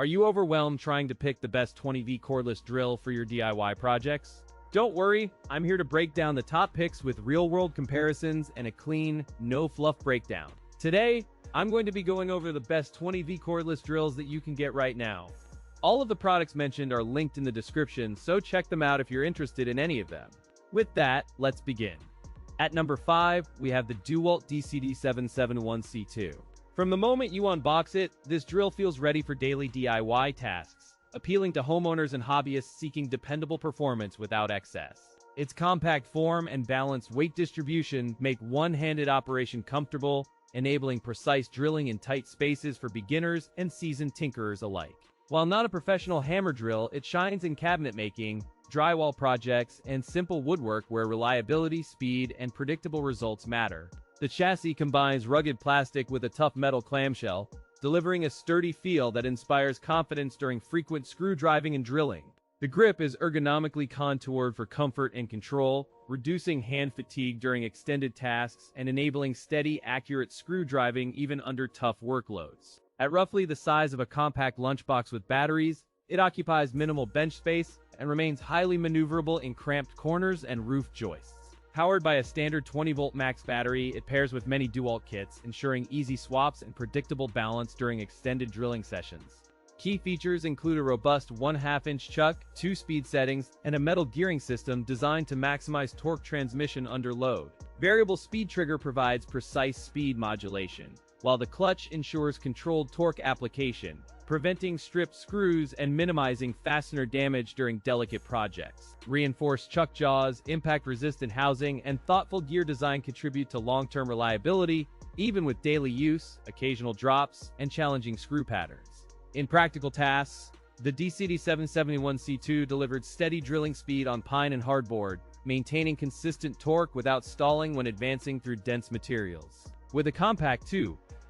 Are you overwhelmed trying to pick the best 20V cordless drill for your DIY projects? Don't worry, I'm here to break down the top picks with real-world comparisons and a clean, no-fluff breakdown. Today, I'm going to be going over the best 20V cordless drills that you can get right now. All of the products mentioned are linked in the description, so check them out if you're interested in any of them. With that, let's begin. At number 5, we have the DEWALT DCD771C2. From the moment you unbox it, this drill feels ready for daily DIY tasks, appealing to homeowners and hobbyists seeking dependable performance without excess. Its compact form and balanced weight distribution make one-handed operation comfortable, enabling precise drilling in tight spaces for beginners and seasoned tinkerers alike. While not a professional hammer drill, it shines in cabinet making, drywall projects, and simple woodwork where reliability, speed, and predictable results matter. The chassis combines rugged plastic with a tough metal clamshell, delivering a sturdy feel that inspires confidence during frequent screw driving and drilling. The grip is ergonomically contoured for comfort and control, reducing hand fatigue during extended tasks and enabling steady, accurate screw driving even under tough workloads. At roughly the size of a compact lunchbox with batteries, it occupies minimal bench space and remains highly maneuverable in cramped corners and roof joists. Powered by a standard 20-volt max battery, it pairs with many DEWALT kits, ensuring easy swaps and predictable balance during extended drilling sessions. Key features include a robust 1/2-inch chuck, 2 speed settings, and a metal gearing system designed to maximize torque transmission under load. Variable speed trigger provides precise speed modulation, while the clutch ensures controlled torque application, preventing stripped screws and minimizing fastener damage during delicate projects. Reinforced chuck jaws, impact-resistant housing, and thoughtful gear design contribute to long-term reliability, even with daily use, occasional drops, and challenging screw patterns. In practical tasks, the DCD771C2 delivered steady drilling speed on pine and hardboard, maintaining consistent torque without stalling when advancing through dense materials. With a compact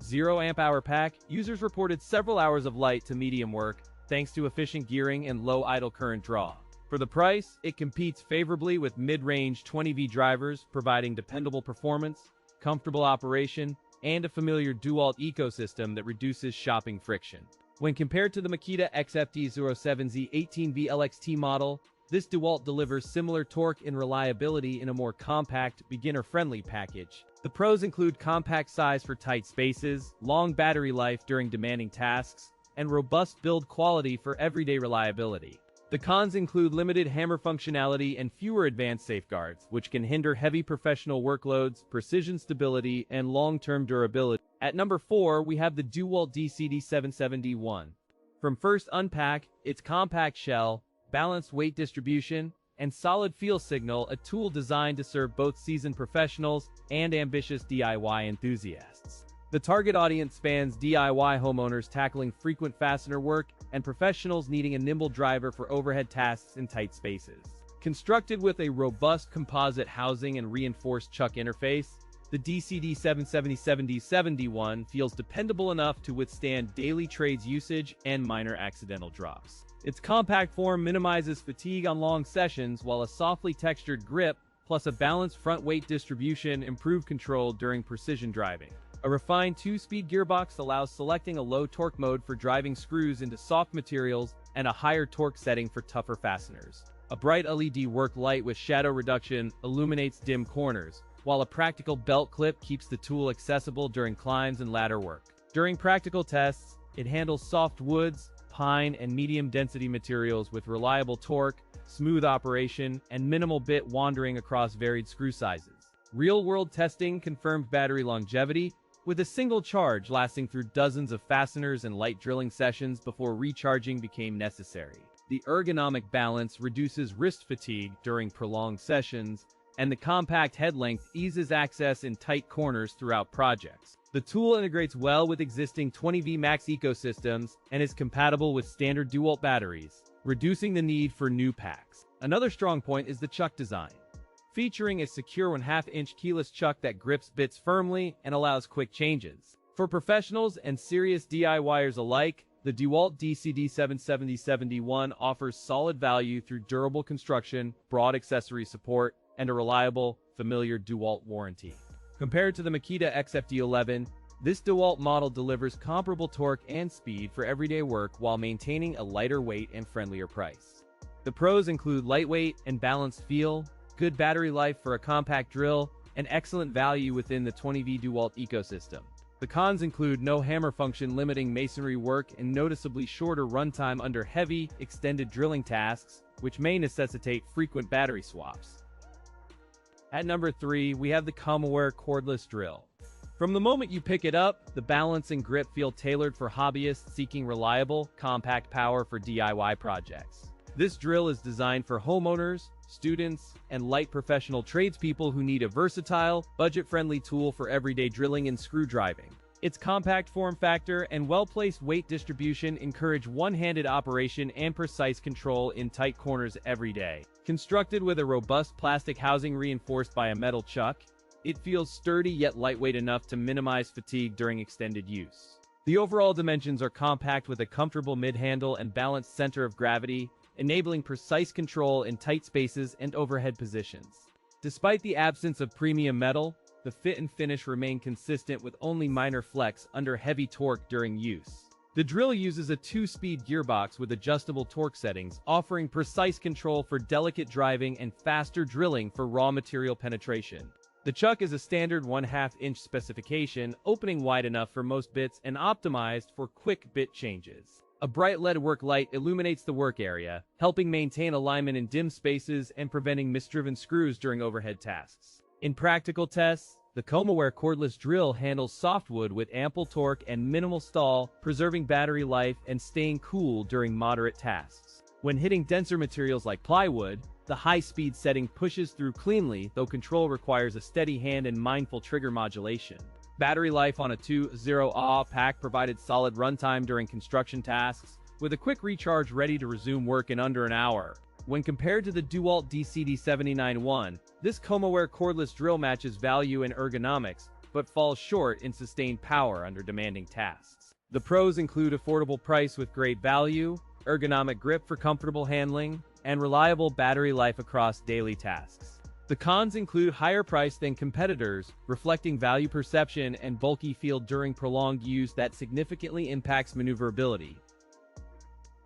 0 amp-hour pack, users reported several hours of light to medium work, thanks to efficient gearing and low idle current draw. For the price, it competes favorably with mid-range 20V drivers, providing dependable performance, comfortable operation, and a familiar DEWALT ecosystem that reduces shopping friction. When compared to the Makita XFD07Z 18V LXT model, this DEWALT delivers similar torque and reliability in a more compact, beginner-friendly package. The pros include compact size for tight spaces, long battery life during demanding tasks, and robust build quality for everyday reliability. The cons include limited hammer functionality and fewer advanced safeguards, which can hinder heavy professional workloads, precision stability, and long-term durability. At number 4, we have the DEWALT DCD777D1. From first unpack, its compact shell, balanced weight distribution, and solid feel signal, a tool designed to serve both seasoned professionals and ambitious DIY enthusiasts. The target audience spans DIY homeowners tackling frequent fastener work and professionals needing a nimble driver for overhead tasks in tight spaces. Constructed with a robust composite housing and reinforced chuck interface, the DCD777D1 feels dependable enough to withstand daily trades usage and minor accidental drops. Its compact form minimizes fatigue on long sessions, while a softly textured grip plus a balanced front weight distribution improve control during precision driving. A refined 2-speed gearbox allows selecting a low torque mode for driving screws into soft materials and a higher torque setting for tougher fasteners. A bright LED work light with shadow reduction illuminates dim corners, while a practical belt clip keeps the tool accessible during climbs and ladder work. During practical tests, it handles soft woods, pine, and medium-density materials with reliable torque, smooth operation, and minimal bit wandering across varied screw sizes. Real-world testing confirmed battery longevity, with a single charge lasting through dozens of fasteners and light drilling sessions before recharging became necessary. The ergonomic balance reduces wrist fatigue during prolonged sessions, and the compact head length eases access in tight corners throughout projects. The tool integrates well with existing 20V Max ecosystems and is compatible with standard DEWALT batteries, reducing the need for new packs. Another strong point is the chuck design, featuring a secure 1/2-inch keyless chuck that grips bits firmly and allows quick changes. For professionals and serious DIYers alike, the DEWALT DCD777D1 offers solid value through durable construction, broad accessory support, and a reliable, familiar DEWALT warranty. Compared to the Makita XFD11, This DEWALT model delivers comparable torque and speed for everyday work while maintaining a lighter weight and friendlier price. The pros include lightweight and balanced feel, good battery life for a compact drill, and excellent value within the 20V DEWALT ecosystem. The cons include no hammer function limiting masonry work and noticeably shorter runtime under heavy, extended drilling tasks, which may necessitate frequent battery swaps. At number 3, we have the COMOWARE cordless drill. From the moment you pick it up, the balance and grip feel tailored for hobbyists seeking reliable, compact power for DIY projects. This drill is designed for homeowners, students, and light professional tradespeople who need a versatile, budget-friendly tool for everyday drilling and screw driving. Its compact form factor and well-placed weight distribution encourage one-handed operation and precise control in tight corners every day. Constructed with a robust plastic housing reinforced by a metal chuck, it feels sturdy yet lightweight enough to minimize fatigue during extended use. The overall dimensions are compact with a comfortable mid-handle and balanced center of gravity, enabling precise control in tight spaces and overhead positions. Despite the absence of premium metal, the fit and finish remain consistent with only minor flex under heavy torque during use. The drill uses a 2-speed gearbox with adjustable torque settings, offering precise control for delicate driving and faster drilling for raw material penetration. The chuck is a standard 1/2-inch specification, opening wide enough for most bits and optimized for quick bit changes. A bright LED work light illuminates the work area, helping maintain alignment in dim spaces and preventing misdriven screws during overhead tasks. In practical tests, the COMOWARE cordless drill handles softwood with ample torque and minimal stall, preserving battery life and staying cool during moderate tasks. When hitting denser materials like plywood, the high-speed setting pushes through cleanly, though control requires a steady hand and mindful trigger modulation. Battery life on a 2.0Ah pack provided solid runtime during construction tasks, with a quick recharge ready to resume work in under an hour. When compared to the DEWALT DCD771, this COMOWARE cordless drill matches value and ergonomics, but falls short in sustained power under demanding tasks. The pros include affordable price with great value, ergonomic grip for comfortable handling, and reliable battery life across daily tasks. The cons include higher price than competitors, reflecting value perception and bulky feel during prolonged use that significantly impacts maneuverability.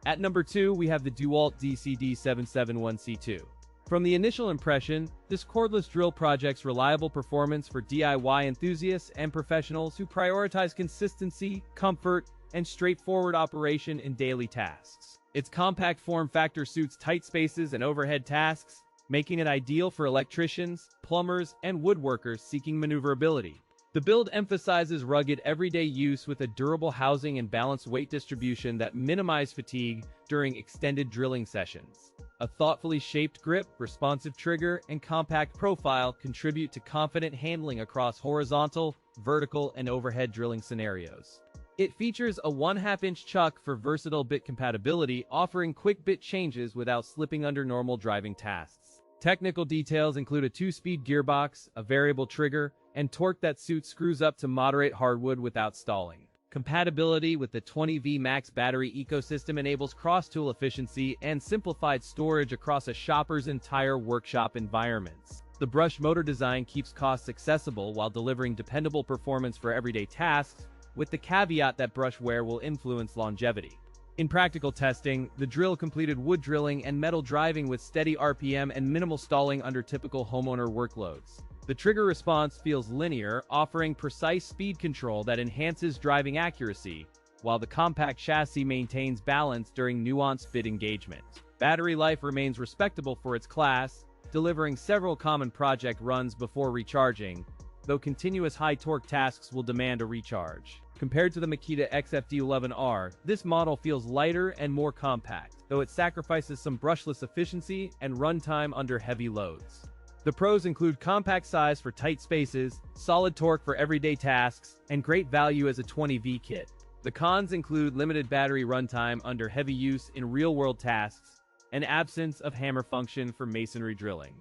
At number 2, we have the DEWALT DCD771C2. From the initial impression, this cordless drill project's reliable performance for DIY enthusiasts and professionals who prioritize consistency, comfort, and straightforward operation in daily tasks. Its compact form factor suits tight spaces and overhead tasks, making it ideal for electricians, plumbers, and woodworkers seeking maneuverability. The build emphasizes rugged everyday use with a durable housing and balanced weight distribution that minimize fatigue during extended drilling sessions. A thoughtfully shaped grip, responsive trigger, and compact profile contribute to confident handling across horizontal, vertical, and overhead drilling scenarios. It features a 1/2-inch chuck for versatile bit compatibility, offering quick bit changes without slipping under normal driving tasks. Technical details include a 2-speed gearbox, a variable trigger, and torque that suits screws up to moderate hardwood without stalling. Compatibility with the 20V Max battery ecosystem enables cross-tool efficiency and simplified storage across a shopper's entire workshop environments. The brush motor design keeps costs accessible while delivering dependable performance for everyday tasks, with the caveat that brush wear will influence longevity. In practical testing, the drill completed wood drilling and metal driving with steady RPM and minimal stalling under typical homeowner workloads. The trigger response feels linear, offering precise speed control that enhances driving accuracy, while the compact chassis maintains balance during nuanced bit engagement. Battery life remains respectable for its class, delivering several common project runs before recharging, though continuous high-torque tasks will demand a recharge. Compared to the Makita XFD11R, this model feels lighter and more compact, though it sacrifices some brushless efficiency and runtime under heavy loads. The pros include compact size for tight spaces, solid torque for everyday tasks, and great value as a 20V kit. The cons include limited battery runtime under heavy use in real-world tasks, and absence of hammer function for masonry drilling.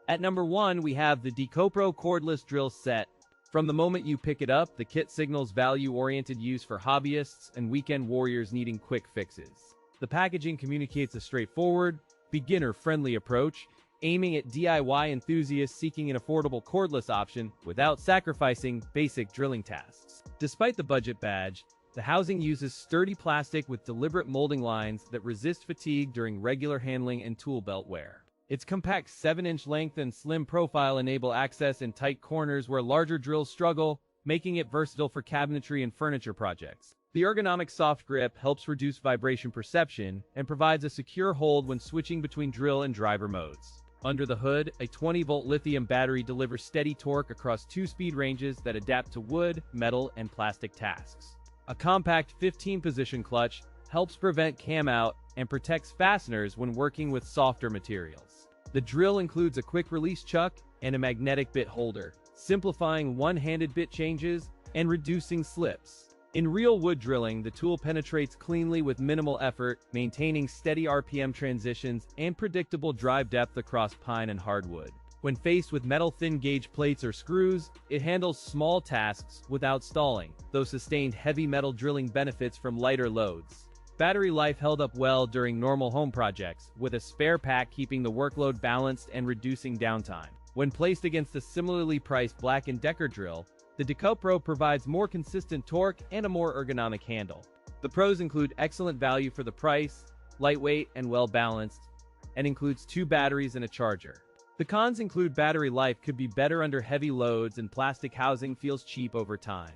At number 1, we have the DEKOPRO cordless drill set. From the moment you pick it up, the kit signals value-oriented use for hobbyists and weekend warriors needing quick fixes. The packaging communicates a straightforward, beginner-friendly approach, aiming at DIY enthusiasts seeking an affordable cordless option without sacrificing basic drilling tasks. Despite the budget badge, the housing uses sturdy plastic with deliberate molding lines that resist fatigue during regular handling and tool belt wear. Its compact 7-inch length and slim profile enable access in tight corners where larger drills struggle, making it versatile for cabinetry and furniture projects. The ergonomic soft grip helps reduce vibration perception and provides a secure hold when switching between drill and driver modes. Under the hood, a 20-volt lithium battery delivers steady torque across 2 speed ranges that adapt to wood, metal, and plastic tasks. A compact 15-position clutch helps prevent cam out and protects fasteners when working with softer materials. The drill includes a quick-release chuck and a magnetic bit holder, simplifying one-handed bit changes and reducing slips. In real wood drilling, the tool penetrates cleanly with minimal effort, maintaining steady RPM transitions and predictable drive depth across pine and hardwood. When faced with metal thin-gauge plates or screws, it handles small tasks without stalling, though sustained heavy metal drilling benefits from lighter loads. Battery life held up well during normal home projects, with a spare pack keeping the workload balanced and reducing downtime. When placed against a similarly priced Black & Decker drill, the DEKOPRO provides more consistent torque and a more ergonomic handle. The pros include excellent value for the price, lightweight and well-balanced, and includes 2 batteries and a charger. The cons include battery life could be better under heavy loads and plastic housing feels cheap over time.